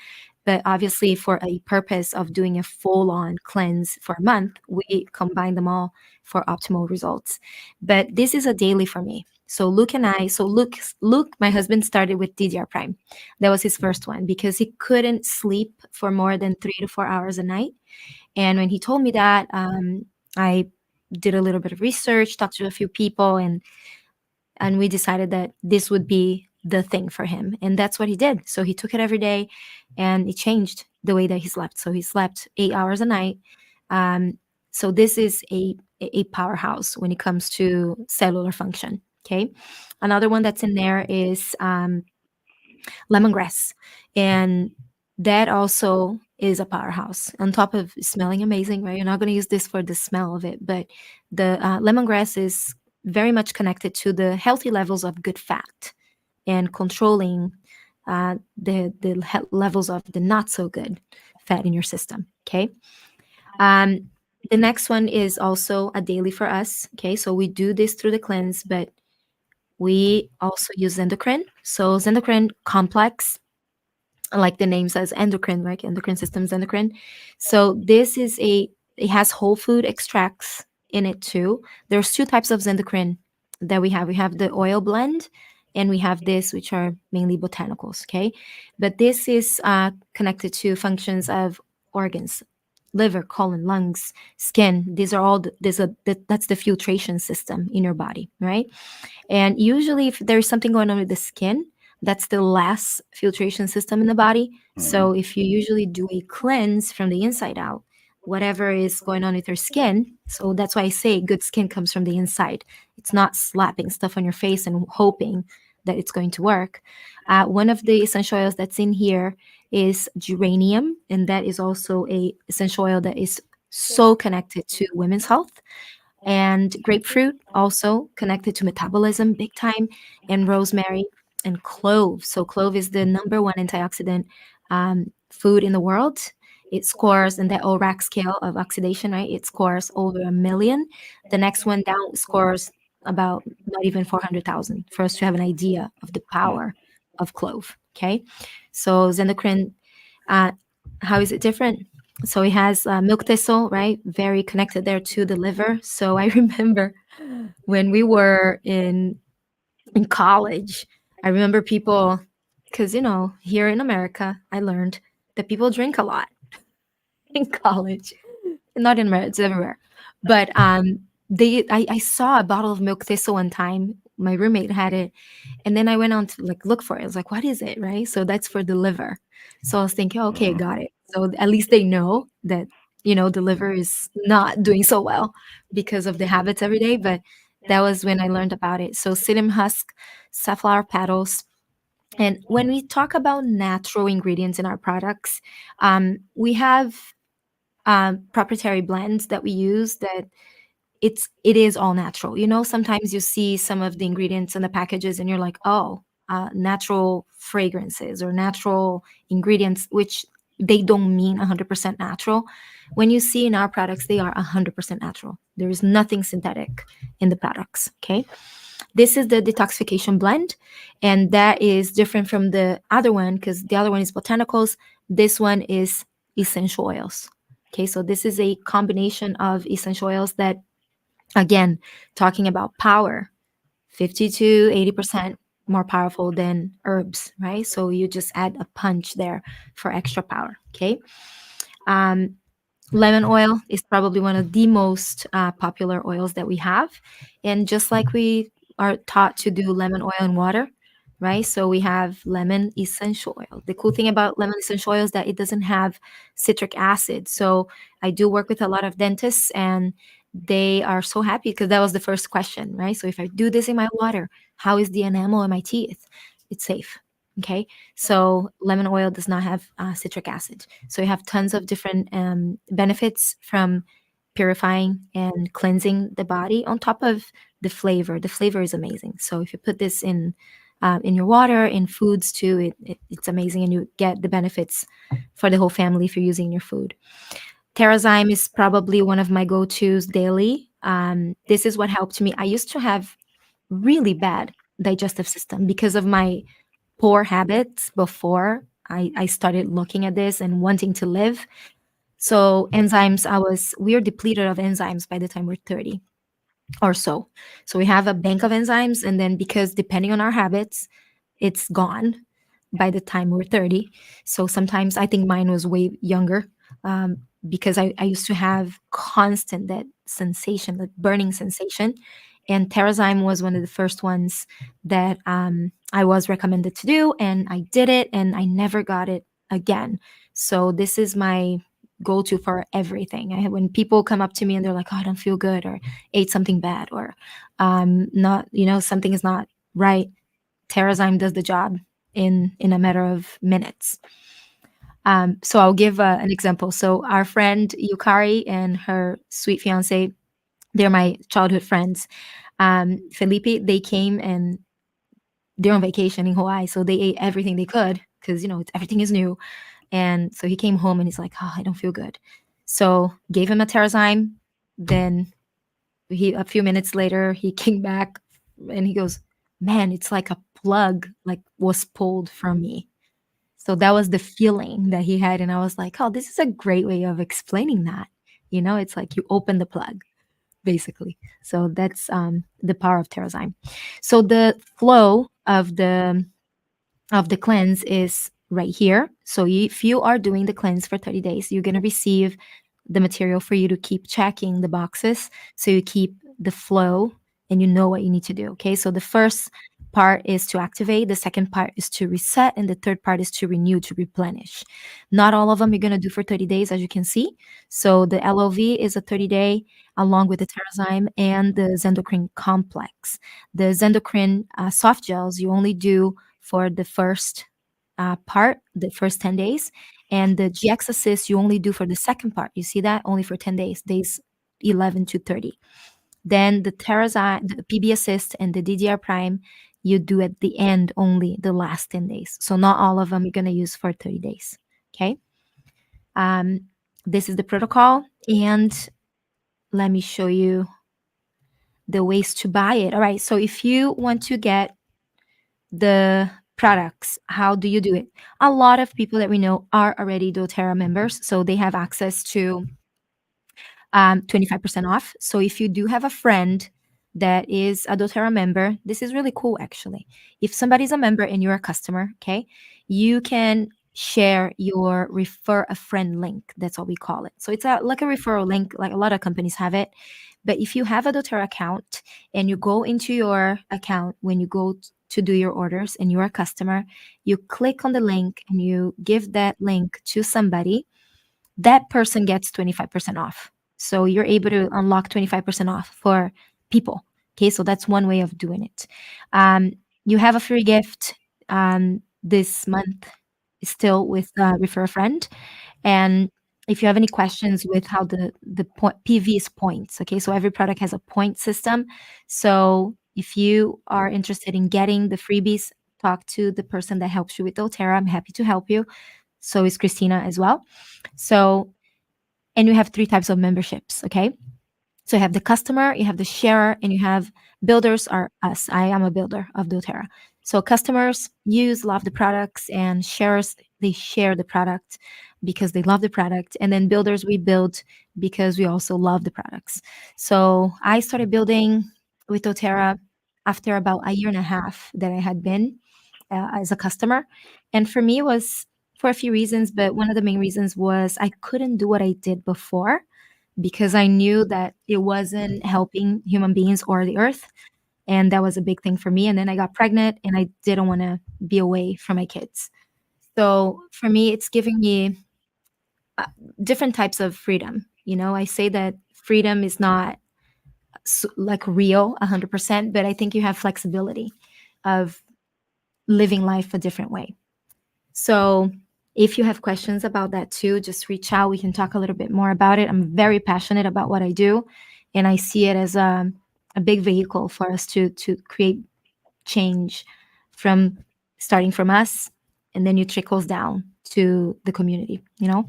But obviously, for a purpose of doing a full-on cleanse for a month, we combine them all for optimal results. But this is a daily for me. So Luke, my husband, started with DDR Prime. That was his first one because he couldn't sleep for more than 3 to 4 hours a night. And when he told me that, I did a little bit of research, talked to a few people, and we decided that this would be the thing for him. And that's what he did. So he took it every day and it changed the way that he slept. So he slept 8 hours a night. So this is a powerhouse when it comes to cellular function. Okay. Another one that's in there is lemongrass. And that also is a powerhouse on top of smelling amazing, right? You're not going to use this for the smell of it, but the lemongrass is very much connected to the healthy levels of good fat and controlling the levels of the not so good fat in your system. Okay. The next one is also a daily for us. Okay. So we do this through the cleanse, but we also use Zendocrine. So Zendocrine complex, like the name says, endocrine, right? Endocrine system, Zendocrine. So this is it has whole food extracts in it too. There's 2 types of Zendocrine that we have. We have the oil blend, and we have this, which are mainly botanicals. Okay, but this is connected to functions of organs, liver, colon, lungs, skin. These are all that's the filtration system in your body, right? And usually if there's something going on with the skin, that's the last filtration system in the body. So if you usually do a cleanse from the inside out, whatever is going on with your skin. So that's why I say good skin comes from the inside. It's not slapping stuff on your face and hoping that it's going to work. One of the essential oils that's in here is geranium, and that is also a essential oil that is so connected to women's health. And grapefruit also connected to metabolism big time, and rosemary and clove. So clove is the number one antioxidant food in the world. It scores in the ORAC scale of oxidation, right? It scores over 1 million. The next one down scores about not even 400,000 for us to have an idea of the power of clove. Okay, so Zendocrine, uh, how is it different? So it has milk thistle, right? Very connected there to the liver. So I remember when we were in college, I remember people, because here in America, I learned that people drink a lot in college. Not in America, it's everywhere. But I saw a bottle of milk thistle one time. My roommate had it, and then I went on to like look for it. I was like, "What is it?" Right? So that's for the liver. So I was thinking, okay, got it. So at least they know that the liver is not doing so well because of the habits every day. But that was when I learned about it. So psyllium husk, safflower petals, and when we talk about natural ingredients in our products, we have proprietary blends that we use that it is all natural. Sometimes you see some of the ingredients in the packages and you're like, oh, natural fragrances or natural ingredients, which they don't mean 100% natural. When you see in our products, they are 100% natural. There is nothing synthetic in the products. Okay, this is the detoxification blend, and that is different from the other one because the other one is botanicals. This one is essential oils. Okay, so this is a combination of essential oils that, again, talking about power, 50 to 80% more powerful than herbs, right? So you just add a punch there for extra power. Okay. Um, Lemon oil is probably one of the most popular oils that we have. And just like we are taught to do lemon oil and water, right? So we have lemon essential oil. The cool thing about lemon essential oil is that it doesn't have citric acid. So I do work with a lot of dentists, and they are so happy because that was the first question, right? So if I do this in my water, how is the enamel in my teeth? It's safe. Okay. So lemon oil does not have citric acid. So you have tons of different benefits from purifying and cleansing the body on top of the flavor. The flavor is amazing. So if you put this in your water, in foods too, it's amazing, and you get the benefits for the whole family if you're using your food. Terrazyme is probably one of my go-tos daily. This is what helped me. I used to have really bad digestive system because of my poor habits before I started looking at this and wanting to live. So enzymes, we are depleted of enzymes by the time we're 30 or so. So we have a bank of enzymes, and then because depending on our habits, it's gone by the time we're 30. So sometimes I think mine was way younger, um, because I used to have constant that sensation, that burning sensation. And Terrazyme was one of the first ones that I was recommended to do, and I did it, and I never got it again. So this is my go-to for everything. When people come up to me and they're like, "Oh, I don't feel good," or ate something bad, or not, something is not right, Terrazyme does the job in a matter of minutes. So I'll give an example. So our friend Yukari and her sweet fiance, they're my childhood friends. Felipe, they came and they're on vacation in Hawaii, so they ate everything they could because everything is new. And so he came home and he's like, "Oh, I don't feel good." So gave him a Terrazyme. Then a few minutes later, he came back and he goes, "Man, it's like a plug like was pulled from me." So that was the feeling that he had, and I was like, "Oh, this is a great way of explaining that." It's like you open the plug, basically. So that's the power of Terrazyme. So the flow of the cleanse is right here. So if you are doing the cleanse for 30 days, you're going to receive the material for you to keep checking the boxes. So you keep the flow and you know what you need to do. Okay. So the first part is to activate, the second part is to reset, and the third part is to renew, to replenish. Not all of them you're going to do for 30 days, as you can see. So the LOV is a 30-day, along with the Terrazyme and the Zendocrine complex. The Zendocrine soft gels you only do for the first part, the first 10 days, and the GX Assist you only do for the second part. You see that? Only for 10 days, days 11 to 30. Then the Terrazyme, the PB Assist, and the DDR Prime you do at the end, only the last 10 days. So not all of them you're going to use for 30 days. Okay. This is the protocol, and let me show you the ways to buy it. All right. So if you want to get the products, how do you do it? A lot of people that we know are already doTERRA members, so they have access to 25% off. So if you do have a friend that is a doTERRA member, this is really cool actually. If somebody's a member and you're a customer, okay, you can share your refer a friend link. That's what we call it. So it's like a referral link, like a lot of companies have it. But if you have a doTERRA account and you go into your account when you go to do your orders and you're a customer, you click on the link and you give that link to somebody, that person gets 25% off. So you're able to unlock 25% off for people. Okay, so that's one way of doing it. You have a free gift this month still with Refer a Friend. And if you have any questions with how the PV is points, okay, so every product has a point system. So if you are interested in getting the freebies, talk to the person that helps you with doTERRA. I'm happy to help you. So is Christina as well. So, and you have 3 types of memberships, okay? So you have the customer, you have the sharer, and you have builders are us. I am a builder of doTERRA. So customers love the products, and sharers, they share the product because they love the product. And then builders, we build because we also love the products. So I started building with doTERRA after about a year and a half that I had been as a customer. And for me, it was for a few reasons, but one of the main reasons was I couldn't do what I did before because I knew that it wasn't helping human beings or the earth. And that was a big thing for me. And then I got pregnant and I didn't want to be away from my kids. So for me, it's giving me different types of freedom. You know, I say that freedom is not like real 100%, but I think you have flexibility of living life a different way. So if you have questions about that too, just reach out. We can talk a little bit more about it. I'm very passionate about what I do, and I see it as a big vehicle for us to create change from starting from us, and then it trickles down to the community, you know?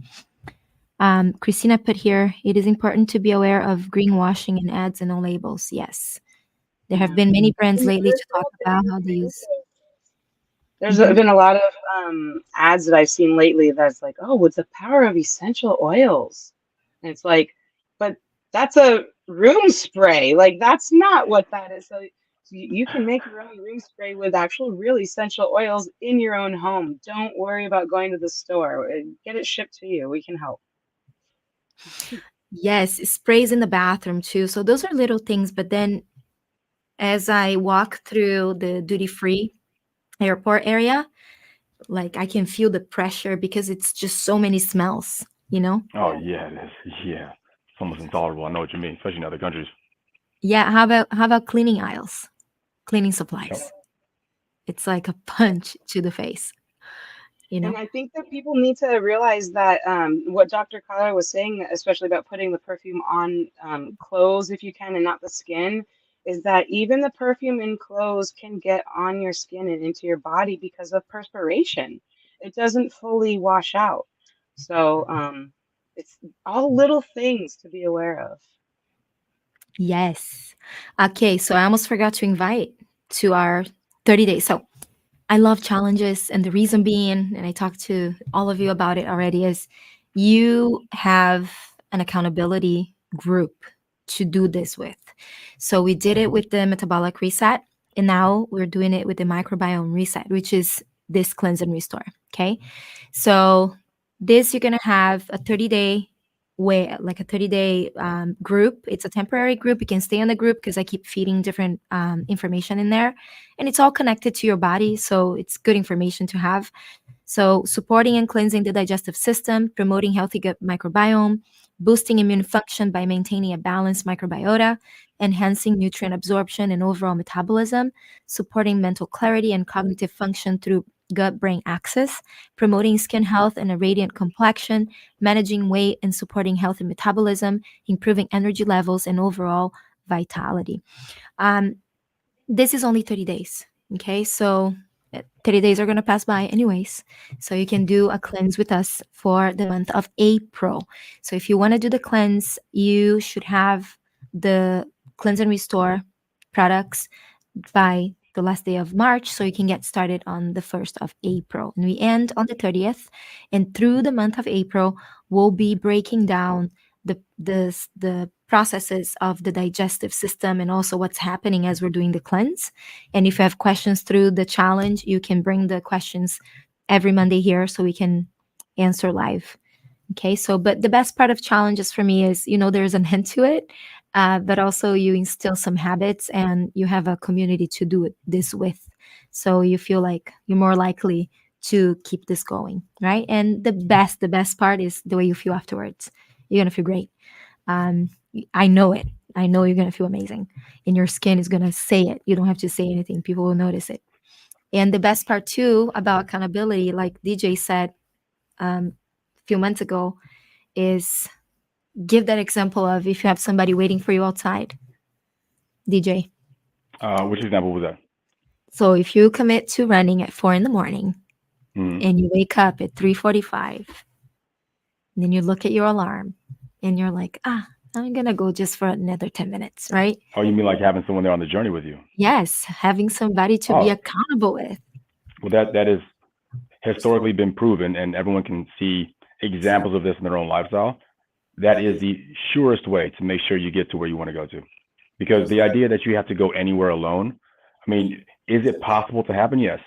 Christina put here, it is important to be aware of greenwashing and ads and no labels. Yes. There have been many brands lately to talk about how they use. There's been a lot of ads that I've seen lately that's like, oh, with the power of essential oils. And it's like, but that's a room spray. Like, that's not what that is. So you can make your own room spray with actual real essential oils in your own home. Don't worry about going to the store. Get it shipped to you. We can help. Yes, sprays in the bathroom too. So those are little things. But then as I walk through the duty-free airport area, like I can feel the pressure because it's just so many smells, you know? Oh yeah, it is. Yeah, it's almost intolerable. I know what you mean, especially in other countries. Yeah, how about cleaning aisles, cleaning supplies? It's like a punch to the face, you know? And I think that people need to realize that what Dr. Collar was saying, especially about putting the perfume on clothes if you can and not the skin, is that even the perfume in clothes can get on your skin and into your body because of perspiration. It doesn't fully wash out. So it's all little things to be aware of. Yes. Okay, so I almost forgot to invite to our 30 days. So I love challenges, and the reason being, and I talked to all of you about it already, is you have an accountability group to do this with. So we did it with the metabolic reset, and now we're doing it with the microbiome reset, which is this cleanse and restore. Okay. So this, you're going to have a 30-day way, like a 30-day group. It's a temporary group. You can stay in the group because I keep feeding different information in there, and it's all connected to your body, so it's good information to have. So supporting and cleansing the digestive system, promoting healthy gut microbiome, boosting immune function by maintaining a balanced microbiota, enhancing nutrient absorption and overall metabolism, supporting mental clarity and cognitive function through gut-brain axis, promoting skin health and a radiant complexion, managing weight and supporting healthy metabolism, improving energy levels and overall vitality. This is only 30 days. Okay, so 30 days are going to pass by anyways. So you can do a cleanse with us for the month of April. So if you want to do the cleanse, you should have the Cleanse and Restore products by the last day of March, so you can get started on the 1st of April. And we end on the 30th. And through the month of April, we'll be breaking down the processes of the digestive system and also what's happening as we're doing the cleanse. And if you have questions through the challenge, you can bring the questions every Monday here so we can answer live. Okay, so but the best part of challenges for me is, there's an end to it, but also you instill some habits and you have a community to do this with. So you feel like you're more likely to keep this going, right? And the best part is the way you feel afterwards. You're gonna feel great. I know it. I know you're gonna feel amazing, and your skin is gonna say it. You don't have to say anything; people will notice it. And the best part too about accountability, like DJ said a few months ago, is give that example of if you have somebody waiting for you outside. DJ. Which example was that? So if you commit to running at 4 a.m. Mhm. and you wake up at 3:45, then you look at your alarm and you're like, I'm gonna go just for another 10 minutes, right? Oh, you mean like having someone there on the journey with you? Yes, having somebody to be Oh. accountable with. Well, that is historically been proven, and everyone can see examples of this in their own lifestyle. That is the surest way to make sure you get to where you want to go to. Because the idea that you have to go anywhere alone, I mean, is it possible to happen? Yes.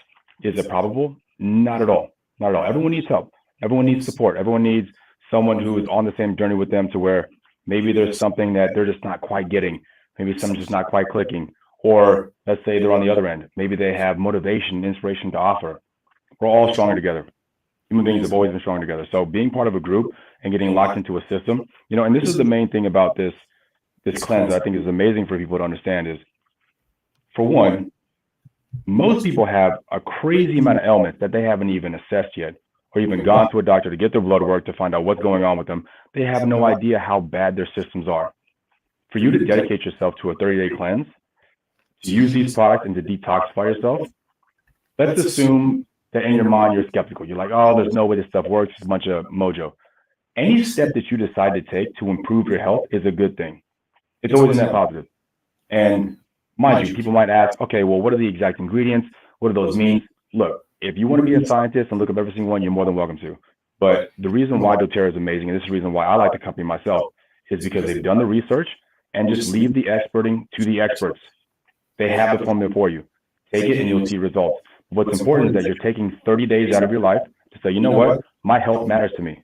Is it probable? Not at all. Not at all. Everyone needs help. Everyone needs support. Everyone needs someone who is on the same journey with them, to where maybe there's something that they're just not quite getting. Maybe something's just not quite clicking. Or let's say they're on the other end. Maybe they have motivation, inspiration to offer. We're all stronger together. Human beings have always been stronger together. So being part of a group and getting locked into a system, and this is the main thing about this cleanse that I think is amazing for people to understand is, for one, most people have a crazy amount of ailments that they haven't even assessed yet, or even gone to a doctor to get their blood work to find out what's going on with them. They have no idea how bad their systems are. For you to dedicate yourself to a 30-day cleanse, to use these products and to detoxify yourself, let's assume that in your mind you're skeptical. You're like, oh, there's no way this stuff works. It's a bunch of mojo. Any step that you decide to take to improve your health is a good thing. It's always a net positive. And mind you, people might ask, okay, well, what are the exact ingredients? What do those mean? Look, if you want to be a scientist and look up every single one, you're more than welcome to. But the reason why doTERRA is amazing, and this is the reason why I like the company myself, is because they've done the research and just leave the experting to the experts. They have the formula for you. Take it and you'll see results. What's important is that you're taking 30 days out of your life to say, you know what? My health matters to me.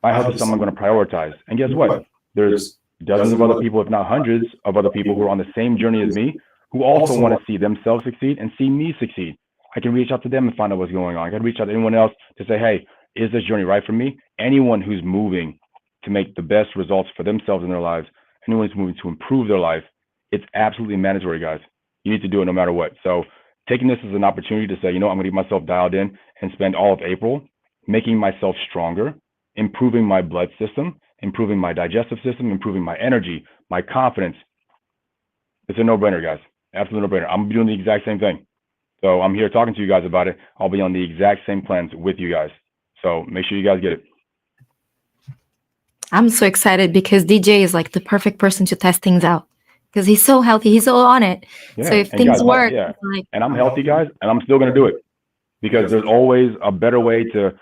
My health is something I'm going to prioritize. And guess what? There's dozens of other people, if not hundreds of other people, who are on the same journey as me, who also want to see themselves succeed and see me succeed. I can reach out to them and find out what's going on. I can reach out to anyone else to say, hey, is this journey right for me? Anyone who's moving to make the best results for themselves in their lives, anyone who's moving to improve their life, it's absolutely mandatory, guys. You need to do it no matter what. So taking this as an opportunity to say, I'm going to get myself dialed in and spend all of April making myself stronger, improving my blood system, improving my digestive system, improving my energy, my confidence. It's a no-brainer, guys. Absolute no-brainer. I'm doing the exact same thing. So I'm here talking to you guys about it. I'll be on the exact same plans with you guys. So make sure you guys get it. I'm so excited because DJ is like the perfect person to test things out because he's so healthy. He's so on it. Yeah. So if and things guys, work, yeah. like, And I'm healthy, guys, and I'm still going to do it because there's always a better way to,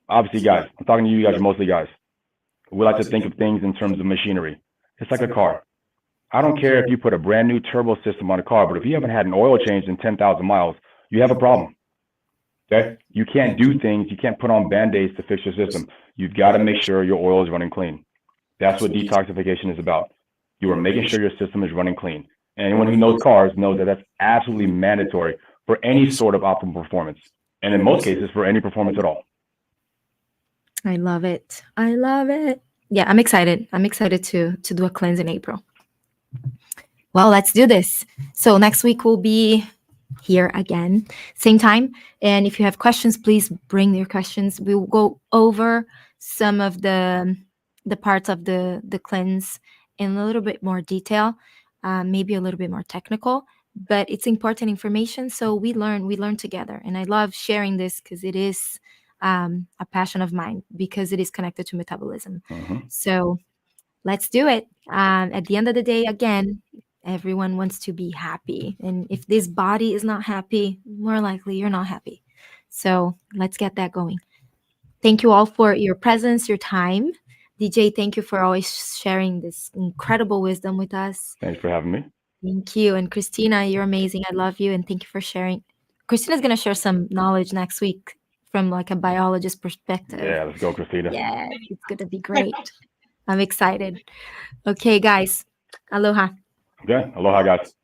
obviously, guys, I'm talking to you guys, mostly guys. We like to think of things in terms of machinery. It's like a car. I don't care if you put a brand new turbo system on a car, but if you haven't had an oil change in 10,000 miles, you have a problem. Okay? You can't do things. You can't put on Band-Aids to fix your system. You've got to make sure your oil is running clean. That's what detoxification is about. You are making sure your system is running clean. And anyone who knows cars knows that that's absolutely mandatory for any sort of optimal performance. And in most cases, for any performance at all. I love it. I love it. Yeah, I'm excited. I'm excited to do a cleanse in April. Well, let's do this. So next week we'll be here again, same time. And if you have questions, please bring your questions. We'll go over some of the parts of the cleanse in a little bit more detail, maybe a little bit more technical, but it's important information. So we learn together. And I love sharing this because it is a passion of mine, because it is connected to metabolism. So let's do it. At the end of the day, again, everyone wants to be happy. And if this body is not happy, more likely you're not happy. So let's get that going. Thank you all for your presence, your time. DJ, thank you for always sharing this incredible wisdom with us. Thanks for having me. Thank you. And Christina, you're amazing. I love you. And thank you for sharing. Christina's going to share some knowledge next week from like a biologist perspective. Yeah, let's go, Christina. Yeah, it's going to be great. I'm excited. Okay, guys. Aloha. Okay. Aloha, guys.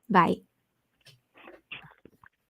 Bye.